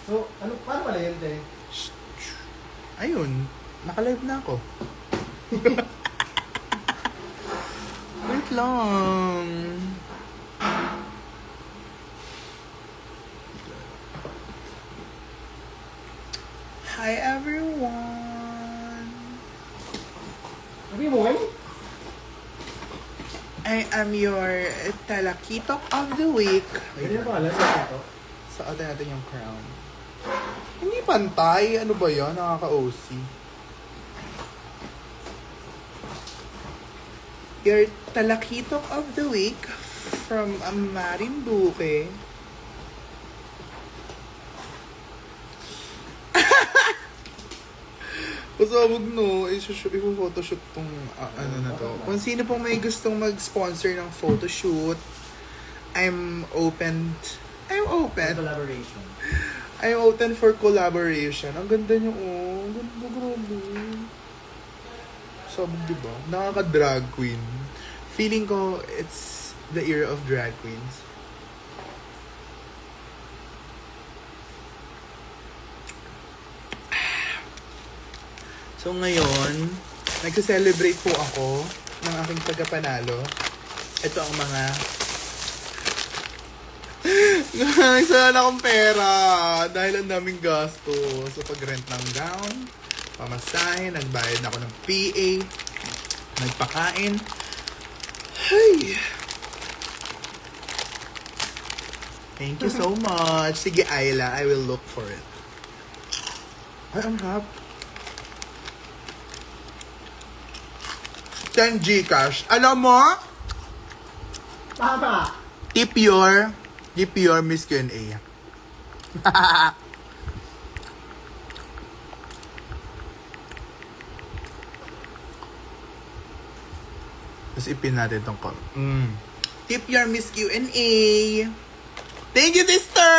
So, ano, paano pala yun, te? Ayun, naka-live na ako. Wait lang. Hi everyone. Sabi mo ngayon? I am your Talakitok of the Week. Ganyan pa alam sa ito. Suotin natin yung crown. Hindi pantay. Ano ba yan? Nakaka-OC. Your Talakitok of the Week from Marinduque. Pasabog no, i-photoshoot tong ano na to. Kung sino pong may gustong mag-sponsor ng photoshoot, I'm open. Collaboration. I'm open for collaboration. Ang ganda niyo, oh. Ang ganda, grabe. Sabog, diba? Nakaka-drag queen. Feeling ko, it's the era of drag queens. So ngayon, nagse-celebrate po ako ng aking tagapanalo. Ito ang mga guys, wala na akong pera dahil ang daming gasto sa pag-rent ng gown, pamasahe, nagbayad na ako ng PA, nagpakain. Hey! Thank you so much. Sige, Ayla, I will look for it. Ay, ang harap. 10 Gcash. Alam mo? Tama! Tip your Miss Q&A. Tapos ipin natin itong call. Tip your Miss Q&A. Thank you, sister!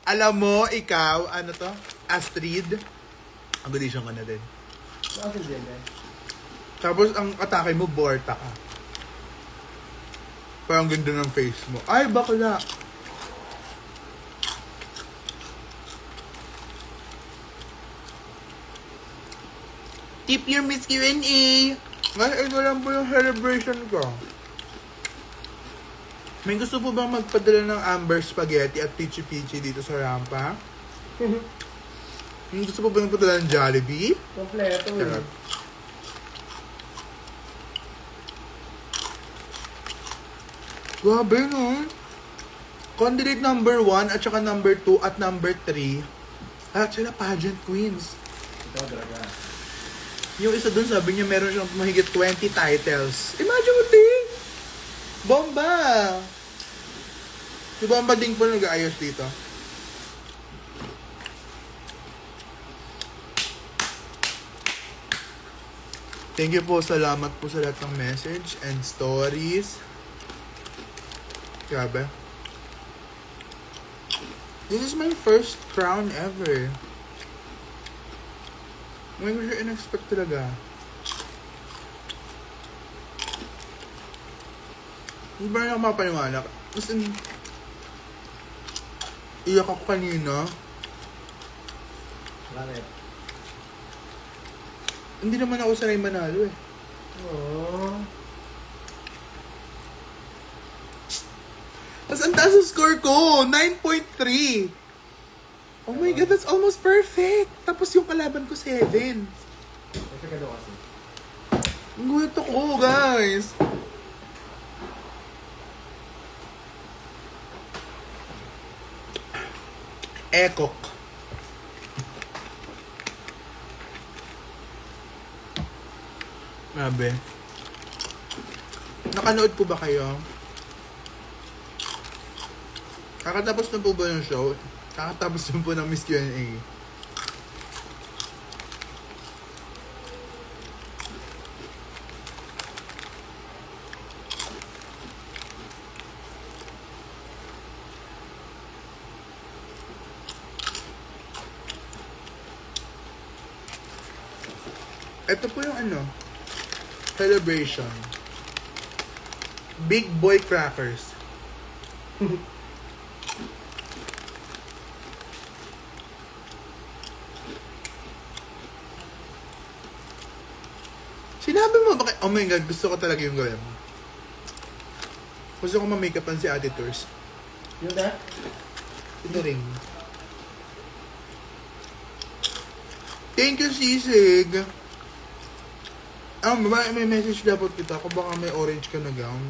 Alam mo, ikaw, ano to? Astrid. Ang audition ka na din. Bakit din, te? Tapos ang atake mo, Borta ka. Parang ganda ng face mo. Ay, bakla! Tip your Miss Q&A. Ngayon, ito lang po yung celebration ko. May gusto po bang magpadala ng Amber Spaghetti at Pichi Pichi dito sa rampa? May gusto po bang magpadala ng Jollibee? Kompleto eh. Sarap. Grabe, no? Candidate number 1 at saka number 2 at number 3. Lahat sila pageant queens. Ito, talaga. Yung isa dun, sabi niya meron siyang mahigit 20 titles. Imagine mo, Ding! Bomba! Si Bomba Ding po nag-aayos dito. Thank you po. Salamat po sa lahat ng message and stories. Grabe. This is my first crown ever. Ngayon ko siya in-expect talaga. Hindi ba na ako mapaniwala? Kasi iyak ako kanina. Bakit? Hindi naman ako sanay manalo eh. Oo. Tapos ang taas ang score ko! 9.3! Oh my God, that's almost perfect! Tapos yung kalaban ko, 7. Kasi ka daw kasi. Ang gulat ako, guys! Ekok. Grabe. Nakanood po ba kayo? Kakatapos na po ba yung show? Kakatapos na po ng Miss Q&A. Ito po yung ano, celebration. Big Boy Crackers. Oh my God, gusto ko talaga yung gawin. Gusto ko ma-makeupan si Ate Tours. Yun na? Ito ring. Thank you, Sisig. May message dapat kita. Kung baka may orange ka na gown.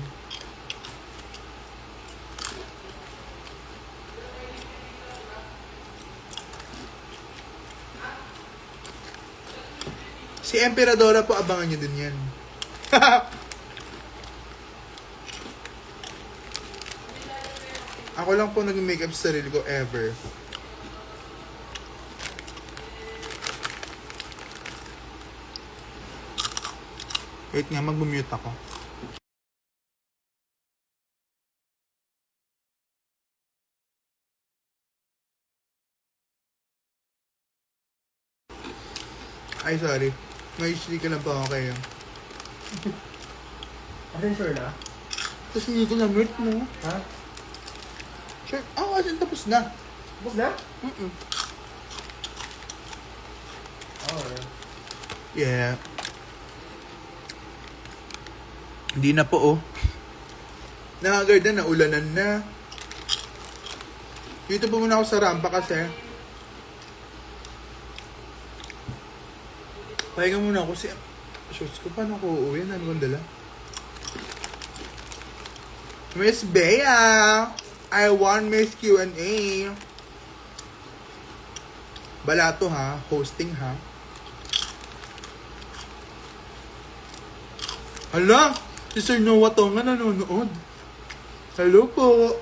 Si Emperadora po, abangan nyo din yan. Ako lang po naging makeup sa sarili ko ever. Wait nga, mag-mute ako. Ay, sorry. May ka lang po ako kayo. Asin sure na? Tapos hindi ko na-mute mo. Ha? Sure. Kasi tapos na. Tapos na? Oh, Yeah. Hindi na po, oh. Nakagarda na, ulanan na. Dito po muna ako sa rampa kasi. Pahinga muna ako kasi, shoes ko, paano ako uuwi? Ano kong dala? Miss Bea! I want Miss Q&A. Balato ha, hosting ha. Hala! Si Sir Noah Tonga nanonood. Hello po!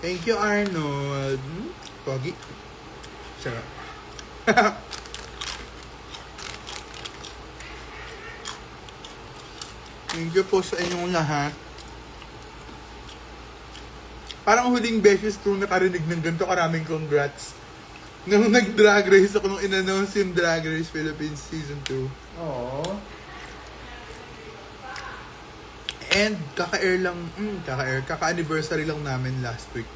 Thank you, Arnold. Pogi. Sarap. Thank you po sa inyong lahat. Parang huling beses kong nakarinig ng ganito karaming congrats. Nung nag-drag race ako nung in-announce yung Drag Race Philippines Season 2. Oo. And kaka-air lang, kaka-anniversary lang namin last week.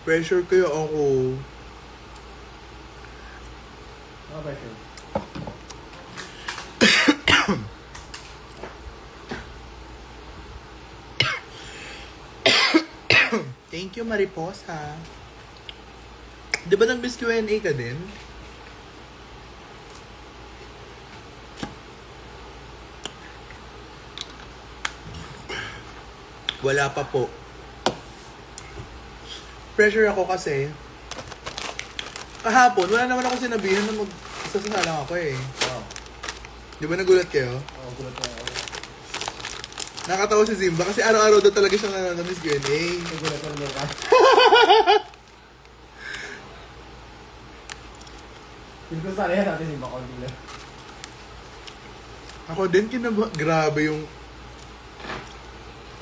Pressure kayo ako. Okay, sure. Thank you, Mariposa. Di ba nag-miss Q&A ka din? Wala pa po. Pressure ako kasi kahapon, wala naman ako sinabihan na magsasalang ako eh. Oo. Di ba nagulat kayo? Oo, gulat ko ako. Nakatawa si Zimba kasi araw-araw daw talaga siya nanonood ng Q&A. Nagulat ko naman ka. Hindi ko sana yan natin yung bakal nila. Ako din grabe yung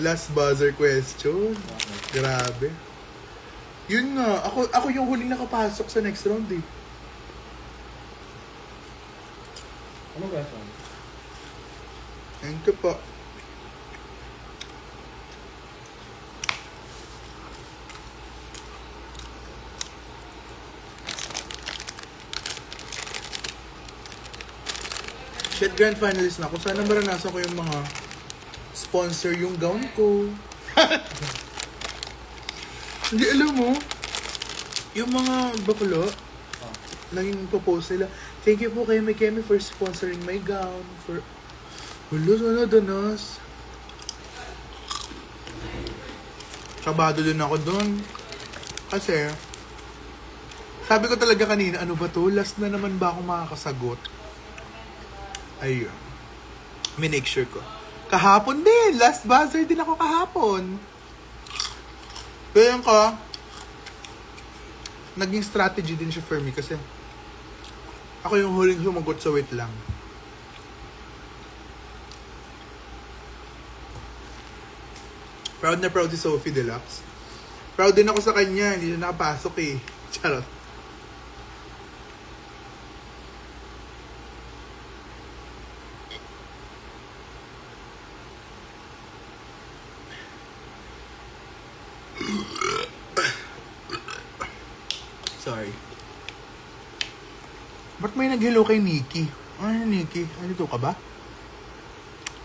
last buzzer question. Grabe. Yun nga, ako yung huling nakapasok sa next round eh. Anong question? Thank you po. Shit, grand finalist na ako. Sana maranasan ko yung mga sponsor yung gown ko. Hindi, alam mo, yung mga bakla, naging propose nila, thank you po kay May Kemi for sponsoring my gown. Hulo, sana danas. Kabado din ako dun. Kasi, sabi ko talaga kanina, ano ba to? Last na naman ba ako makakasagot? Ayun. Minake sure ko. Kahapon din. Last buzzer din ako kahapon. Kaya yung naging strategy din siya for me kasi ako yung huling sumagot sa wait lang. Proud na proud si Sophie Deluxe. Proud din ako sa kanya, hindi siya nakapasok eh. Charot. Sorry. Ba't may nag-hello kay Nikki? Ano Nikki? Andito ka ba?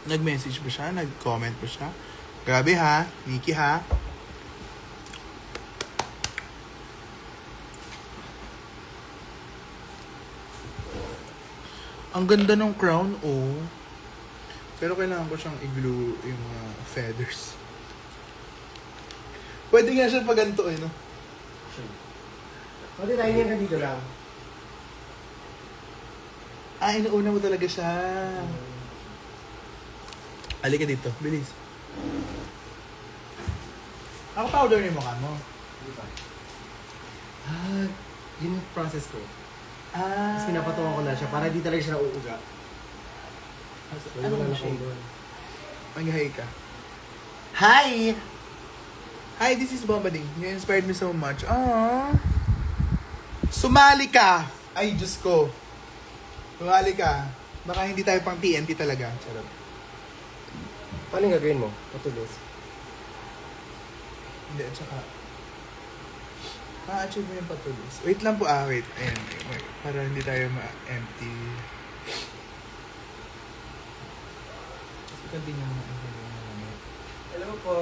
Nag-message ba siya? Nag-comment ba siya? Grabe ha, Nikki ha. Ang ganda ng crown, oh. Pero kailangan ko siyang i-glue yung mga feathers. Pwede nga siya paganto eh, no? Pwede tayo niyan ka dito lang. Ah, inuuna mo talaga siya. Halika dito, bilis. Ako powder yung mukha mo. Di ba? Ah, yun yung process ko. Ah. Tapos pinapatungan ko na siya para di talaga siya nauuga. Ano Wala mo na siya? akong doon. Mag-hi ka. Hi! Hi, this is Bombading. You inspired me so much. Aww. Sumali ka! Ay, Diyos ko. Sumali ka. Baka hindi tayo pang TNT talaga. Charot. Paano yung gagawin mo? Patulos. Hindi, at saka... Ma-achieve mo yung patulos. Wait lang po, wait. Ayan, wait. Para hindi tayo ma-empty. Kasi continue mo na. Hello po!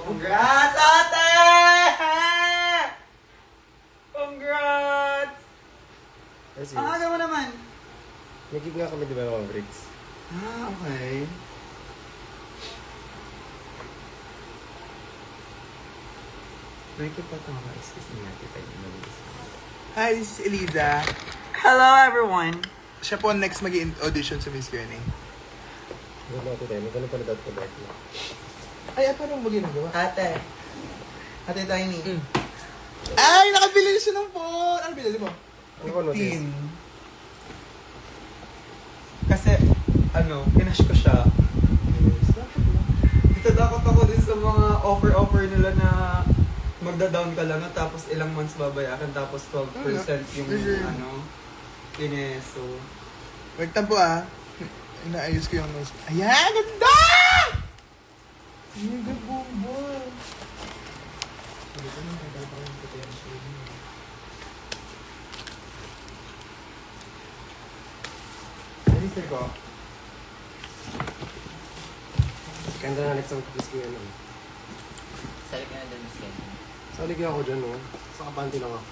Congrats, ate! Congrats! Yes, Ang aga mo naman. Nagig nga kami di ba mga bricks? Ah, okay. Hi, this is Eliza. Hello, everyone! Siya po ang next mag-audition sa Miss Q&A. Huwag natin tayo. Magkano pala dot ko dot na. Ay, paano mo ginagawa? Ate. Ate Tiny. Ay, nakabili na siya ng phone! Ano binili mo? Ano ko notice? 15. Kasi, kinash ko siya. Natatakot ako din sa mga offer nila na magda-down ka lang tapos ilang months babayaran tapos 12% yung so Wait lang po inaayos ko yung nose. Ayan, ganda! Mega bomba! Register ko. Ganda na next ang cookies ko yan. Sali ka na din, Miss Kenny. Saligyan ako dyan, no? Sa kapanti lang ako.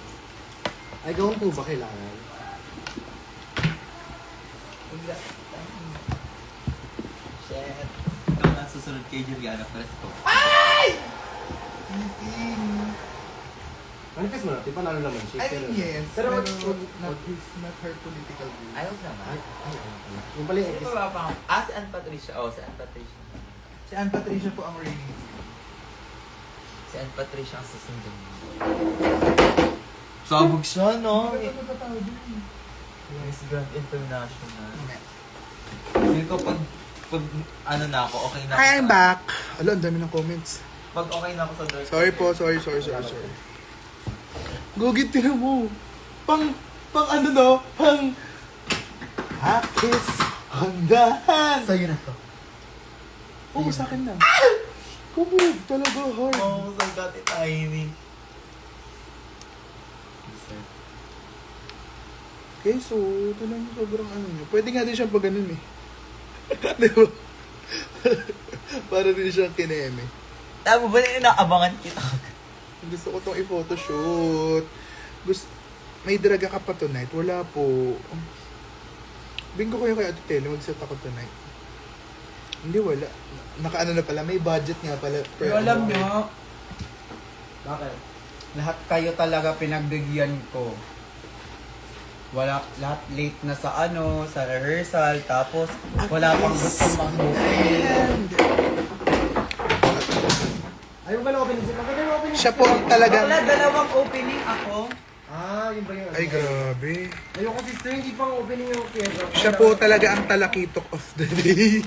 Ay, gawin po ba kailangan? Shit. Ikaw na susunod kay Juliana Fresco. Manifest mo natin, panalo naman siya. I mean, yes. Pero Pero wag- not her political views. Ayaw naman. Yung pala yung Sino ba pa? Si Ann Patricia. Si Ann Patricia. Si Ann Patricia po ang reigning. Si Ann Patricia ang susundin mo. Sabog siya, no? Miss Grand International. Feel ko pag na ako, okay na ako. Hi, I'm back! Alo, ang dami ng comments. Pag okay na ako sa Dark. Sorry po, sorry. Gugit mo. Pang Hakis Handahan. Sa'yo na to. Oo, sa akin na. Kubog talaga, hard. Oo, sa Dati Tiny. Okay, so, ito lang sobrang niya. Pwede nga din siyang pag ganun eh. Di ba? Para din siyang kineme. Tama ba na inaabangan kita? Gusto ko itong i-photoshoot. May draga ka pa tonight? Wala po. Bingo kayo kay Ate Tele, mag-set ako tonight. Hindi, wala. Nakaano na pala, may budget nga pala. Pero alam nyo, Bakit? lahat kayo talaga pinagbigyan ko. Lahat late na sa rehearsal, tapos wala pang gusto mag-booking. Ayaw ba na opening? Maganda yung opening. Siya po ang talagang... Wala, dalawang opening ako. Yun ba yung... Ay, grabe. Ayun ko sister, hindi pang opening yung piyesa. Siya po talaga ang talakitok of the day.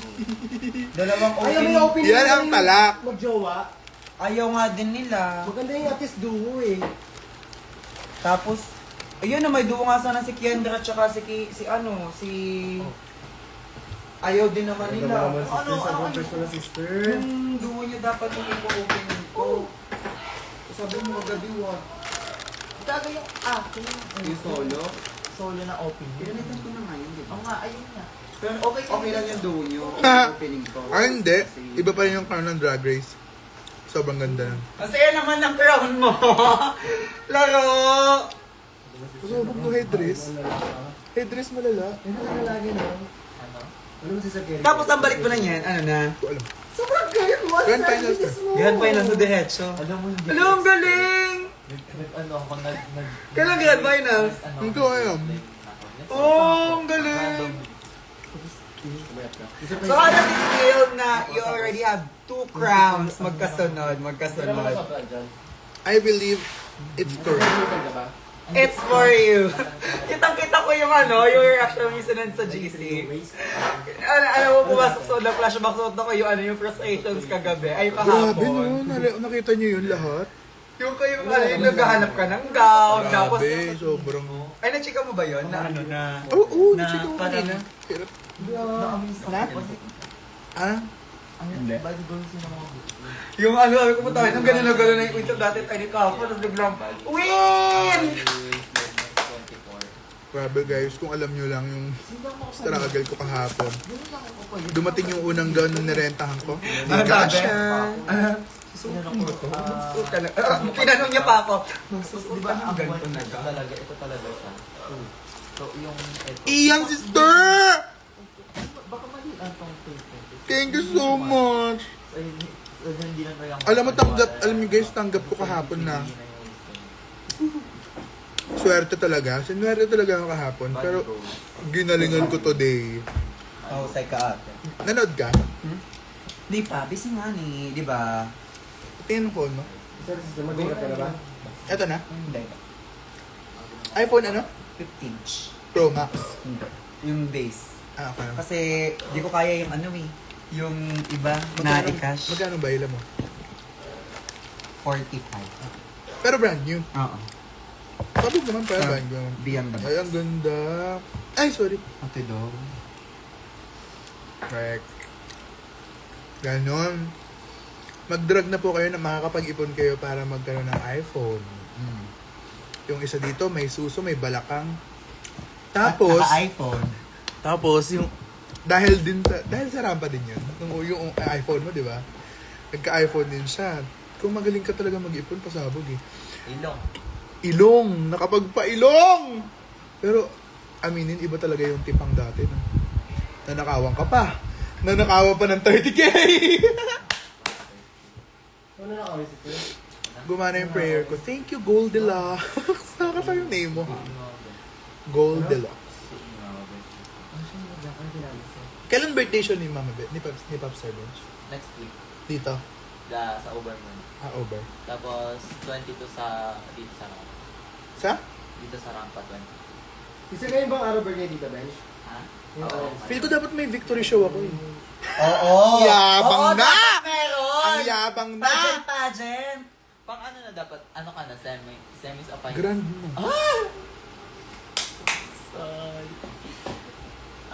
Dalawang Ayaw opening. may opening. Yan ang talak. Mag-jowa. Ayaw nga din nila. Maganda yung artist duo eh. Tapos, ayun na, may duo nga sana si Kendra at saka si ayaw din naman nila. Sister. Yung duo niya dapat yung ipo-opening ko. Sabi mo kagabi, Gaga yung akin. yung solo. Solo na opening. Pinalitan ko na ngayon, di ba? Oo nga, ayun nga. Pero okay lang yung duo niyo, opening ko. Hindi. Iba pa rin yung crown ng Drag Race. Sobrang ganda nun. Masaya naman ng crown mo. Laro! Pasabog no headdress. Headdress malala. Yan ang lagi no. Ano? Ano mo si Sir Kelly? Tapos ang balik mo na yan, ano na? Hindi ko alam. Sobrang galing mo. Grand finals na. Grand final sa Derecho. Alam mo, hindi. Alam, ang galing! Ano ako, Kailan grand finals? Hindi ko alam. Oh, ang galing! So, ano feel na you already have 2 crowns magkasunod. I believe it's correct. It's for you. Kitang-kita ko yung yung reaction mo yung sinend sa GC. Ano mo, pumasok sa na flashback suot na ko yung frustrations kagabi. Ay, Grabe kahapon. no. Nakita niyo yun lahat? Yung kayo, yung naghahanap ka ng gown. Tapos, Grabe. Sobrang... ay, na-chika mo ba yun? Na ano na? Oo, Na na-check ko parang- kanina. Hirap. Na? Ah? Hindi. Bad girls yun ang mga Yung sabi ko po tayo, nung gano'n na gano'n na yung winter dati tayo ni Kapo, tapos biglang, win! Grabe guys, kung alam nyo lang yung struggle ko kahapon. Dumating yung unang gown na nirentahan ko. Hindi kasha. Kinanong niya pa ako. Di ba ang ganito na talaga, ito talaga siya. So, yung ito. Iyan, sister! Baka mali lang tong tape. Thank you so much. Ay, hindi na kaya. Alam mo, alam niyo guys, tanggap ko kahapon na. Swerte talaga. Sinwerte talaga ako kahapon. Pero, ginalingan ko today. Oh, say ka ate. Nanood ka? Di pa, busy nga ni, di ba? Tingnan ko, no? Sir, mag-ingat ka na ba? Eto na. Hindi. iPhone ano? 15-inch. Pro Max. Hindi. Yung base. Ah, okay. Kasi, di ko kaya yung yung iba na i-cash. Magkano ba ila mo? 45. Pero brand new. Oo. Sabi naman para brand new. Beyond Ay, ang ganda. Ay, sorry. Ate daw. Correct. Ganon. Mag-drag na po kayo na makakapag-ipon kayo para magkaroon ng iPhone. Yung isa dito, may suso, may balakang. Tapos, iPhone. yung, dahil sa rampa din yun. Yung iPhone mo, di ba? Nagka-iPhone din siya. Kung magaling ka talaga mag-ipon, pasabog eh. Ilong! Nakapagpa-ilong! Pero, aminin, iba talaga yung tipang dati. No? Nanakawang ka pa. Nanakawa pa ng 30K! Ano na kami si Sir? Gumana yung prayer ko. Thank you, Goldilocks. Nakakasa yung name mo. Goldilocks. Kailan birthday siya ni Mama Bet? Ni Pops Servants? Next week. Dito? Sa Overman. Over. Tapos, 22 dito sa Rampa. Sa? Dito sa Rampa, 20. Isa ngayon bang araw birthday dito, Bench? Ha? Oo. Oo. Feel ko dapat may victory show ako eh. Oo! Yabang Oo, na! dapat meron! Ang yabang na! Pageant! Pang ano na dapat? Ano ka na? Semis o final? Grand na. Sorry.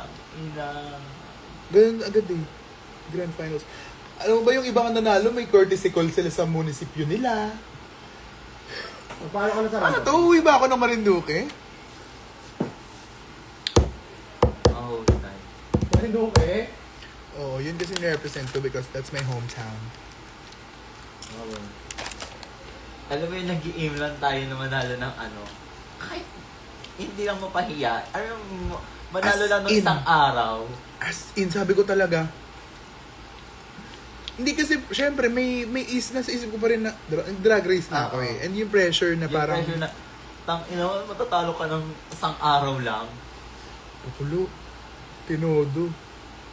Ang ina. Ganun agad eh. Grand finals. Alam mo ba yung ibang nanalo, may courtesy call sila sa munisipyo nila. Paano ka na sa Ano rampa? to? Uwi ba ako ng Marinduque? Oh, nice. Kasi doon ka eh. Oo, yun kasi nirepresent ko because that's my hometown. Oh. Alam mo yung nag-i-aim lang tayo na manalo ng ano. Kahit hindi lang mapahiya. Alam mo, manalo As lang ng in. isang araw. As in, sabi ko talaga, hindi kasi, syempre, may is na sa isip ko pa rin na drag race na ako eh. And yung pressure na Yung parang, pressure na, matatalo ka ng isang araw lang. Kulo, tinodo.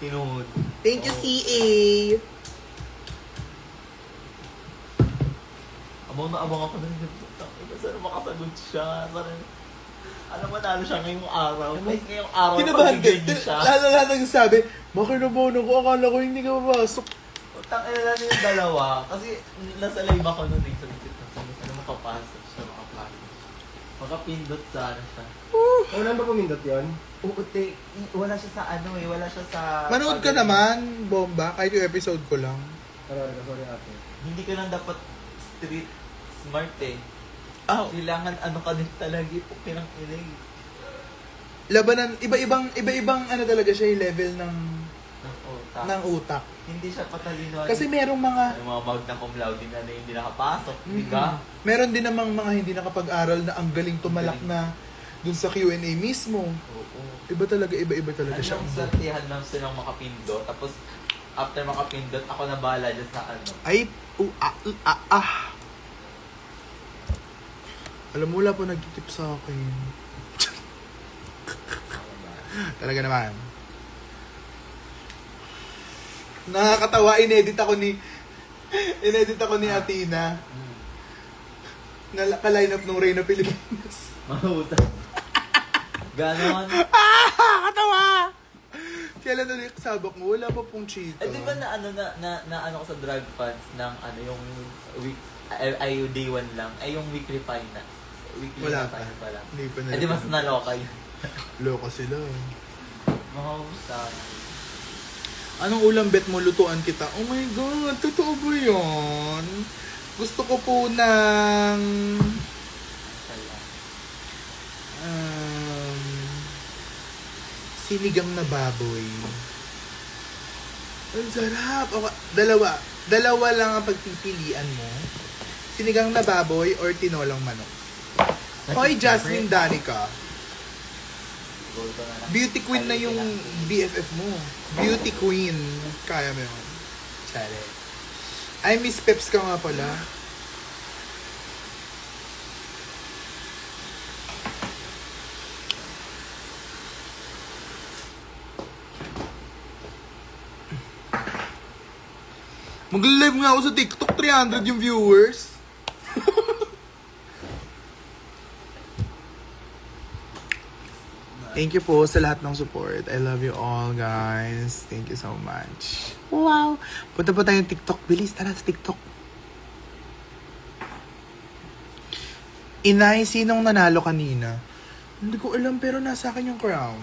Tinood. Thank you, CA! Abang na abang ako na sana makasagot siya. Sana, alam mo, nalo siya ngayong araw. Kahit ngayong araw, Kinabahan pag-ibig din. siya. Lalo nagsasabi, makinabahan ako, akala ko hindi ka mapasok. Putang ina na yung dalawa. Kasi nasa live ako nun eh. Sabi ko, sana makapasok siya, makapasok. Makapindot sa ano siya. Wala ba pumindot yun? Oo, wala siya sa ano eh. Wala siya sa... Manood ka naman, bomba. Kahit yung episode ko lang. Sorry ate. Hindi ka lang dapat street smart eh. Oh. Kailangan ano ka din talaga po pinang inay. Labanan, iba-ibang ano talaga siya yung level ng Ng utak. utak. Hindi siya patalino. Kasi merong mga Yung mga magna cum laude na hindi nakapasok. Di ba? meron din namang mga hindi nakapag-aral na ang galing tumalak na dun sa Q&A mismo. Oo. Iba talaga siya. Anong sortihan lang silang makapindot. Tapos, after makapindot, ako na bahala dyan sa ano. Ay, Alam mo, wala pa nagtitip sa akin. Talaga naman. Nakakatawa, inedit ako ni Athena. Ka-line up nung Reyna Pilipinas. Mahutang. Ganon. Katawa! Kailan ulit sabak mo? Wala pa pong chika. Eh, di ba na ano ko sa drug funds ng ano yung week, ay day 1 lang, ay yung weekly fine na. Weekly Wala na pa. fine pala. Hindi pa Eh, di mas naloka yun. Loko sila. Mahutang. Anong ulam bet mo? Lutuan kita. Oh my God, totoo ba yun? Gusto ko po ng... sinigang na baboy. Ang sarap. O, dalawa lang ang pagpipilian mo. Sinigang na baboy or tinolang manok. Hoy, Jasmine Danica. Beauty queen na yung BFF mo. Beauty queen. Kaya mo yun. Chale. Ay, Miss Peps ka nga pala. Mag-live nga ako sa TikTok, 300 yung viewers. Thank you po sa lahat ng support. I love you all, guys. Thank you so much. Wow! Punta po tayong TikTok. Bilis, tara sa TikTok. Inay, sinong nanalo kanina? Hindi ko alam, pero nasa akin yung crown.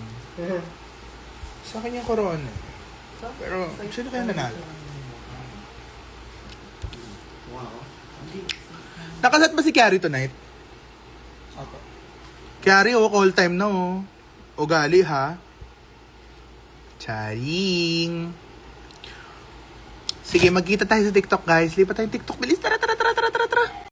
Sa akin yung corona. Pero, sino kaya nanalo? Nakasat ba si Carrie tonight? Ako. Carrie, call time na, Ugali, ha? Charing. Sige, magkita tayo sa TikTok, guys. Lipat tayo TikTok. Bilis, tara.